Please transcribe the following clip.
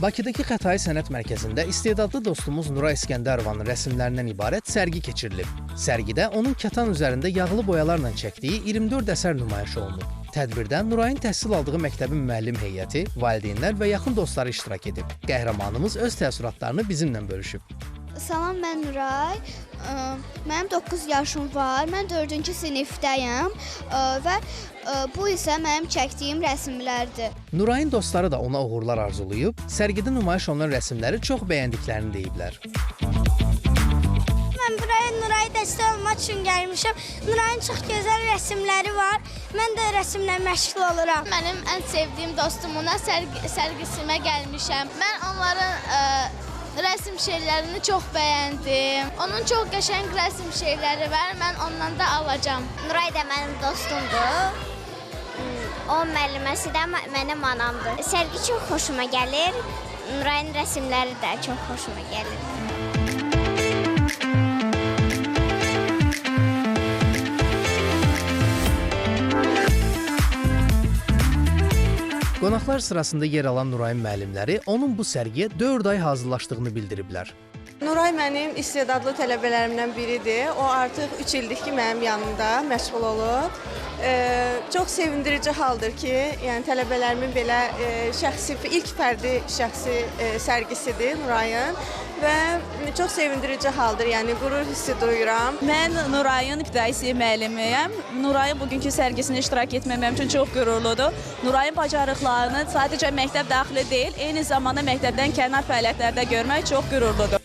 Bakıdakı Xətai Sənət Mərkəzində istedadlı dostumuz Nuray İskəndərovanın rəsmlərindən ibarət sərgi keçirilib. Sərgidə onun kətan üzərində yağlı boyalarla çəkdiyi 24 əsər nümayiş olunub. Tədbirdə Nurayın təhsil aldığı məktəbin müəllim heyəti, valideynlər və yaxın dostları iştirak edib. Qəhrəmanımız öz təəssüratlarını bizimlə bölüşüb. Salam, mən Nuray. Mənim 9 yaşım var. Mən 4-cü sinifdəyəm və bu isə mənim çəkdiyim rəsmlərdir. Nurayın dostları da ona uğurlar arzulayıb, sərgidə nümayiş olunan rəsmləri çox bəyəndiklərini deyiblər. Mən buraya Nurayı dəstək olmaq üçün gəlmişəm. Nurayın çox gözəl rəsmləri var. Mən də rəsmlə məşğul oluram. Mənim ən sevdiyim dostumuna sərgisimə gəlmişəm. Mən onların rəsm şeylərini çox bəyəndim. Onun çox qəşəng rəsm şeyləri var. Mən ondan da alacağam. Nuray da mənim dostumdur. O müəlliməsi də mənim anamdır. Sərgi çox xoşuma gəlir. Nurayın rəsmləri də çox xoşuma gəlir. Qonaqlar sırasında yer alan Nurayın müəllimləri onun bu sərgiyə 4 ay hazırlaşdığını bildiriblər. Nuray mənim istedadlı tələbələrimdən biridir. O artıq 3 ildir ki, mənim yanımda məşğul olub. Çox sevindirici haldır ki, yəni tələbələrimin belə ilk fərdi şəxsi sərgisidir Nurayın və çox sevindirici haldır, yəni qürur hissi duyuram. Mən Nurayın ibtidai müəllimiyəm. Nurayın bugünkü sərgisini iştirak etmək mənim üçün çox qürurludur. Nurayın bacarıqlarını sadəcə məktəb daxili deyil, eyni zamanda məktəbdən kənar fəaliyyətlərdə görmək çox qürurludur.